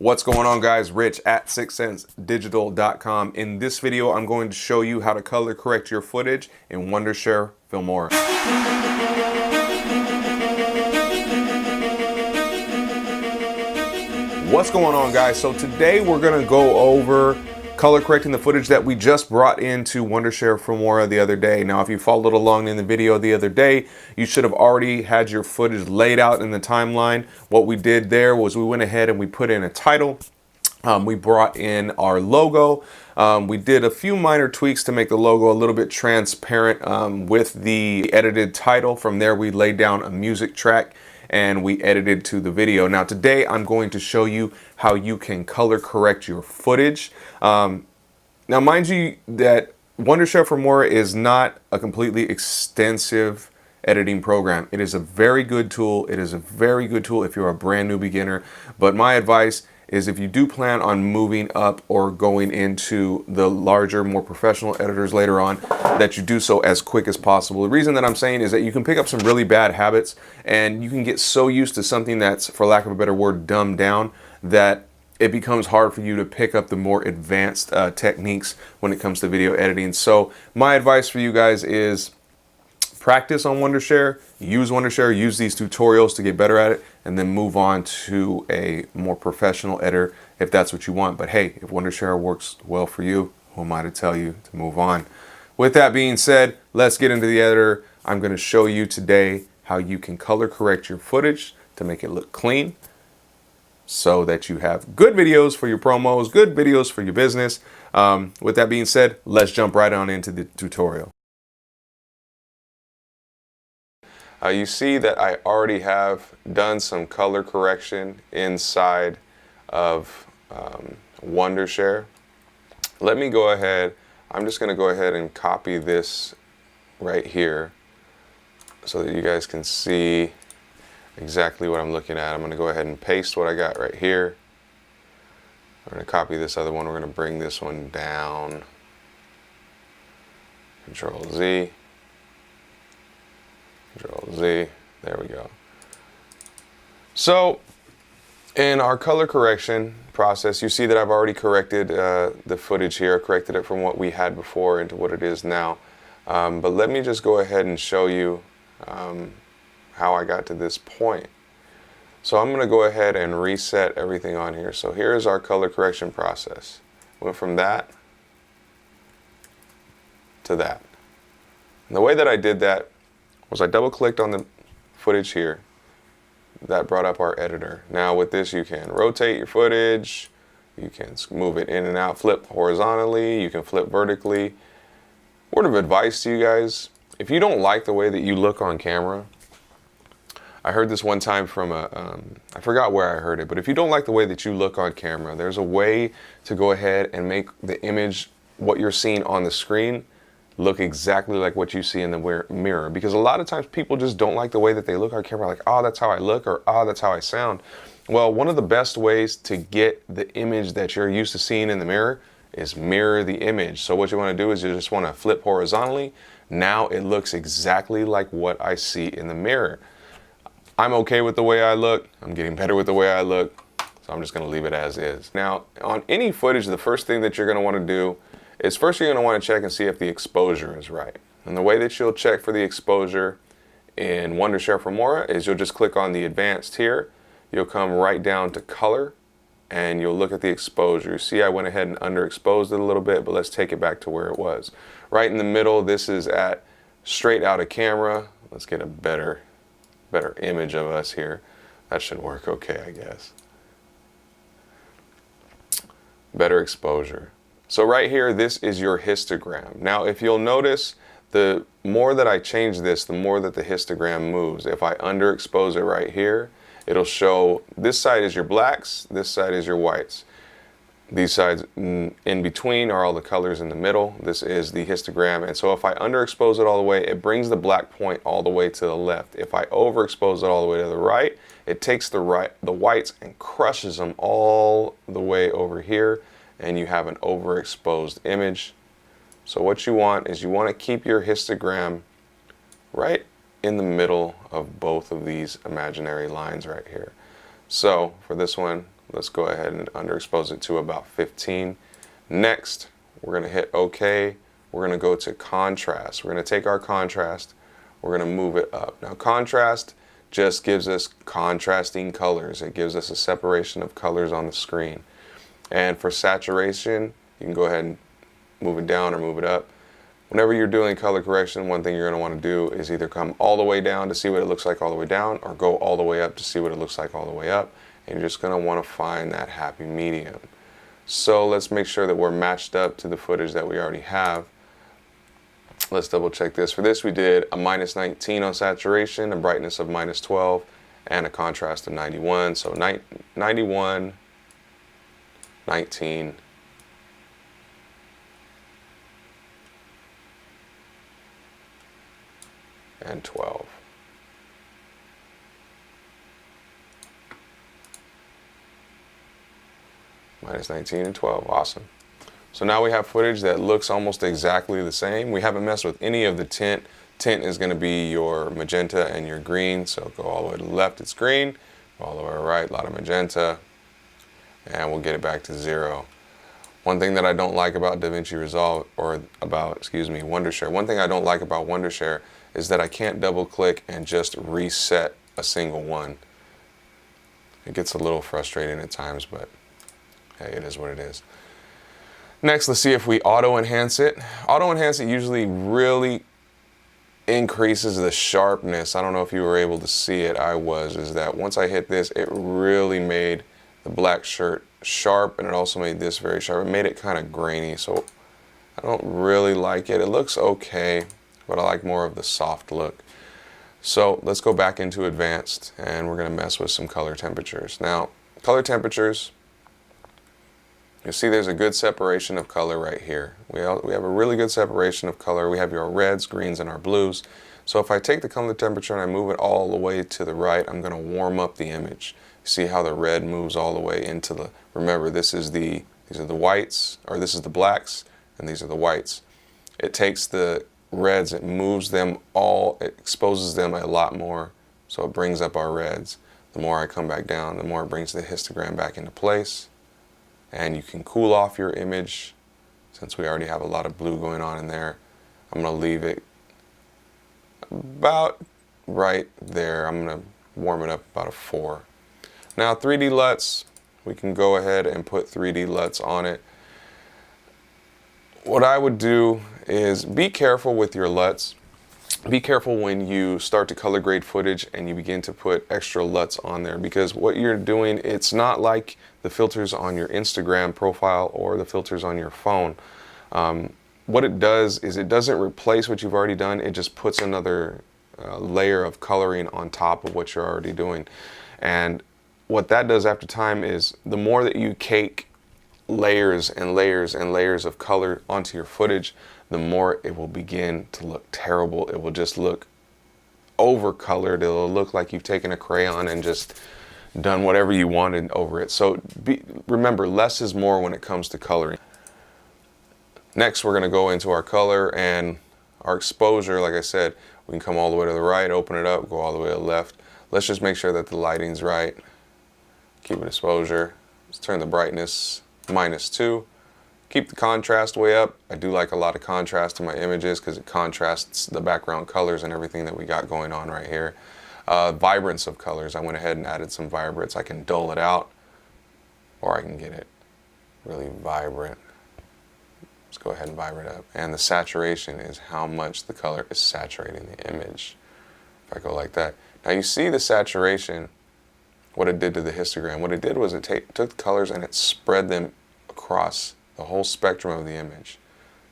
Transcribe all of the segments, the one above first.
What's going on, guys? Rich at sixcentdigital.com. In this video, I'm going to show you how to color correct your footage in WONDERSHARE FILMORA. What's going on, guys? So today we're going to go over color correcting the footage that we just brought into WONDERSHARE FILMORA the other day. Now, if you followed along in the video the other day, you should have already had your footage laid out in the timeline. What we did there was we went ahead and we put in a title. We brought in our logo. We did a few minor tweaks to make the logo a little bit transparent with the edited title. From there, we laid down a music track and we edited to the video. Now today I'm going to show you how you can color correct your footage. Now mind you that WONDERSHARE FILMORA is not a completely extensive editing program. It is a very good tool. It is a very good tool if you're a brand new beginner. But my advice is if you do plan on moving up or going into the larger, more professional editors later on, that you do so as quick as possible. The reason that I'm saying is that you can pick up some really bad habits and you can get so used to something that's, for lack of a better word, dumbed down, that it becomes hard for you to pick up the more advanced techniques when it comes to video editing. So my advice for you guys is practice on WONDERSHARE, use WONDERSHARE, use these tutorials to get better at it, and then move on to a more professional editor if that's what you want. But hey, if WONDERSHARE works well for you, who am I to tell you to move on? With that being said, let's get into the editor. I'm going to show you today how you can color correct your footage to make it look clean so that you have good videos for your promos, good videos for your business. With that being said, let's jump right on into the tutorial. You see that I already have done some color correction inside of WONDERSHARE. Let me go ahead, I'm just going to go ahead and copy this right here so that you guys can see exactly what I'm looking at. I'm going to go ahead and paste what I got right here. I'm going to copy this other one. We're going to bring this one down. Control Z. Control Z, there we go. So in our color correction process, you see that I've already corrected the footage here, corrected it from what we had before into what it is now. But let me just go ahead and show you how I got to this point. So I'm going to go ahead and reset everything on here. So here's our color correction process. Went from that to that. And the way that I did that was I double clicked on the footage here. That brought up our editor. Now with this you can rotate your footage, you can move it in and out, flip horizontally, you can flip vertically. Word of advice to you guys, if you don't like the way that you look on camera, I heard this one time from I forgot where I heard it, but if you don't like the way that you look on camera, there's a way to go ahead and make the image, what you're seeing on the screen, look exactly like what you see in the mirror. Because a lot of times people just don't like the way that they look on camera, like, oh, that's how I look, or oh, that's how I sound. Well, one of the best ways to get the image that you're used to seeing in the mirror is mirror the image. So what you want to do is you just want to flip horizontally. Now it looks exactly like what I see in the mirror. I'm okay with the way I look. I'm getting better with the way I look. So I'm just going to leave it as is. Now, on any footage, the first thing that you're going to want to do is first you're going to want to check and see if the exposure is right. And the way that you'll check for the exposure in WONDERSHARE FILMORA is you'll just click on the advanced here. You'll come right down to color and you'll look at the exposure. See, I went ahead and underexposed it a little bit, but let's take it back to where it was. Right in the middle, this is at straight out of camera. Let's get a better image of us here. That should work okay, I guess. Better exposure. So right here, this is your histogram. Now, if you'll notice, the more that I change this, the more that the histogram moves. If I underexpose it right here, it'll show this side is your blacks, this side is your whites. These sides in between are all the colors in the middle. This is the histogram. And so if I underexpose it all the way, it brings the black point all the way to the left. If I overexpose it all the way to the right, it takes the whites and crushes them all the way over here, and you have an overexposed image. So what you want is you want to keep your histogram right in the middle of both of these imaginary lines right here. So for this one, Let's go ahead and underexpose it to about 15. Next, we're going to hit OK. We're going to go to contrast. We're going to take our contrast, we're going to move it up. Now contrast just gives us contrasting colors. It gives us a separation of colors on the screen. And for saturation, you can go ahead and move it down or move it up. Whenever you're doing color correction, one thing you're going to want to do is either come all the way down to see what it looks like all the way down, or go all the way up to see what it looks like all the way up. And you're just going to want to find that happy medium. So let's make sure that we're matched up to the footage that we already have. Let's double check this. For this we did a -19 on saturation, a brightness of -12, and a contrast of 91. So 91, 19, and 12. -19 and 12, awesome. So now we have footage that looks almost exactly the same. We haven't messed with any of the tint. Tint is going to be your magenta and your green. So go all the way to the left, it's green. Go all the way to the right, a lot of magenta. And we'll get it back to 0. One thing that I don't like about DaVinci Resolve, or about, excuse me, WonderShare. One thing I don't like about WonderShare is that I can't double click and just reset a single one. It gets a little frustrating at times, but hey, it is what it is. Next, let's see if we auto enhance it. Auto enhance it usually really increases the sharpness. I don't know if you were able to see it. I was. Is that once I hit this, it really made the black shirt sharp, and it also made this very sharp. It made it kind of grainy, so I don't really like it. It looks okay, but I like more of the soft look. So let's go back into advanced, and we're going to mess with some color temperatures. Now, color temperatures, you see there's a good separation of color right here. We have a really good separation of color. We have our reds, greens, and our blues. So if I take the color temperature and I move it all the way to the right, I'm going to warm up the image. See how the red moves all the way into the, remember these are the whites, or this is the blacks, and these are the whites. It takes the reds, it moves them all, it exposes them a lot more, so it brings up our reds. The more I come back down, the more it brings the histogram back into place. And you can cool off your image. Since we already have a lot of blue going on in there, I'm going to leave it about right there. I'm going to warm it up about a 4. Now 3D LUTs, we can go ahead and put 3D LUTs on it. What I would do is be careful with your LUTs. Be careful when you start to color grade footage and you begin to put extra LUTs on there, because what you're doing, it's not like the filters on your Instagram profile or the filters on your phone. What it does is it doesn't replace what you've already done, it just puts another layer of coloring on top of what you're already doing. And what that does after time is the more that you cake layers and layers and layers of color onto your footage, the more it will begin to look terrible. It will just look over-colored. It'll look like you've taken a crayon and just done whatever you wanted over it. So remember, less is more when it comes to coloring. Next, we're going to go into our color and our exposure. Like I said, we can come all the way to the right, open it up, go all the way to the left. Let's just make sure that the lighting's right. Keep it exposure. Let's turn the brightness -2. Keep the contrast way up. I do like a lot of contrast in my images because it contrasts the background colors and everything that we got going on right here. Vibrance of colors. I went ahead and added some vibrance. I can dull it out, or I can get it really vibrant. Let's go ahead and vibrate up. And the saturation is how much the color is saturating the image. If I go like that. Now you see the saturation, what it did to the histogram. What it did was it took the colors and it spread them across the whole spectrum of the image.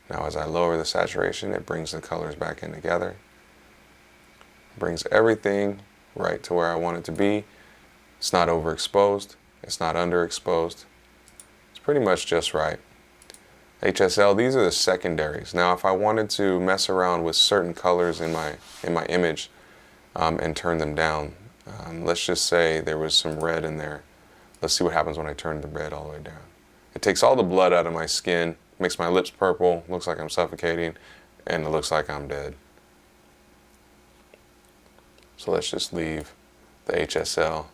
Now as I lower the saturation, it brings the colors back in together. Brings everything right to where I want it to be. It's not overexposed. It's not underexposed. It's pretty much just right. HSL, these are the secondaries. Now if I wanted to mess around with certain colors in my image and turn them down, let's just say there was some red in there. Let's see what happens when I turn the red all the way down. It takes all the blood out of my skin, makes my lips purple, looks like I'm suffocating, and it looks like I'm dead. So let's just leave the HSL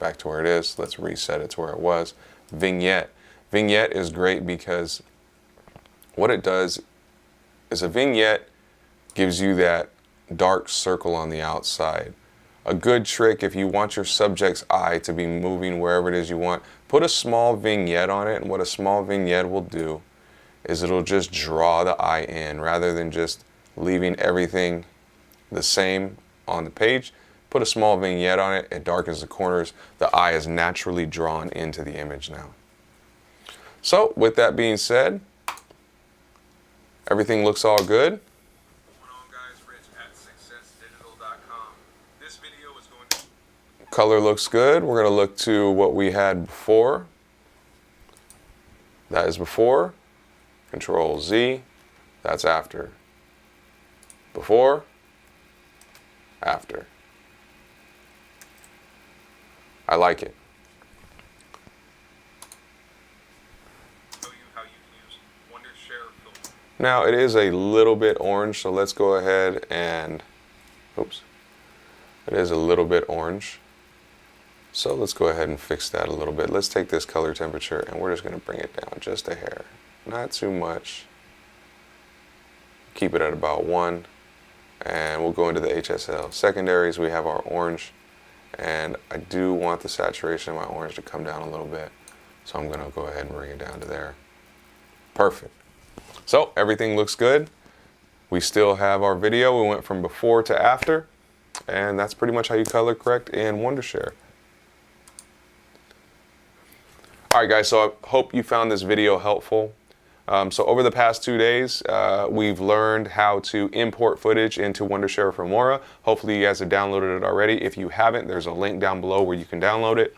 back to where it is. Let's reset it to where it was. Vignette. Vignette is great because what it does is a vignette gives you that dark circle on the outside. A good trick, if you want your subject's eye to be moving wherever it is you want, put a small vignette on it, and what a small vignette will do is it'll just draw the eye in rather than just leaving everything the same on the page. Put a small vignette on it, it darkens the corners, the eye is naturally drawn into the image now. So with that being said, everything looks all good. Color looks good. We're going to look to what we had before. That is before. Control Z. That's after. Before. After. I like it. Show you how you can use WONDERSHARE filter. Now it is a little bit orange, so let's go ahead and, oops. It is a little bit orange. So let's go ahead and fix that a little bit. Let's take this color temperature and we're just going to bring it down just a hair. Not too much. Keep it at about 1. And we'll go into the HSL. Secondaries, we have our orange. And I do want the saturation of my orange to come down a little bit. So I'm going to go ahead and bring it down to there. Perfect. So everything looks good. We still have our video. We went from before to after. And that's pretty much how you color correct in WONDERSHARE. Alright guys, so I hope you found this video helpful. So over the past 2 days, we've learned how to import footage into WONDERSHARE FILMORA. Hopefully you guys have downloaded it already. If you haven't, there's a link down below where you can download it.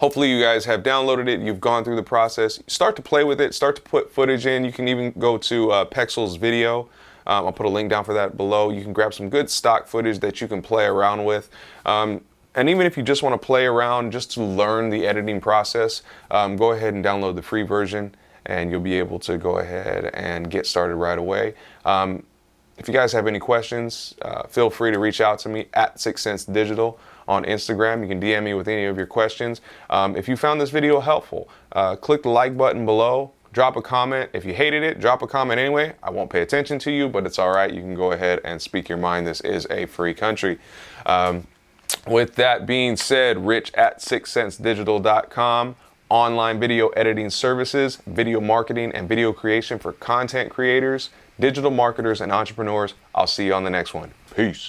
Hopefully you guys have downloaded it, you've gone through the process. Start to play with it, start to put footage in. You can even go to Pexel's video. I'll put a link down for that below. You can grab some good stock footage that you can play around with. And even if you just want to play around just to learn the editing process, go ahead and download the free version and you'll be able to go ahead and get started right away. If you guys have any questions, feel free to reach out to me at 6 Cents Digital on Instagram. You can DM me with any of your questions. If you found this video helpful, click the like button below. Drop a comment. If you hated it, drop a comment anyway. I won't pay attention to you, but it's all right. You can go ahead and speak your mind. This is a free country. With that being said, Rich at 6centsdigital.com, online video editing services, video marketing, and video creation for content creators, digital marketers, and entrepreneurs. I'll see you on the next one. Peace.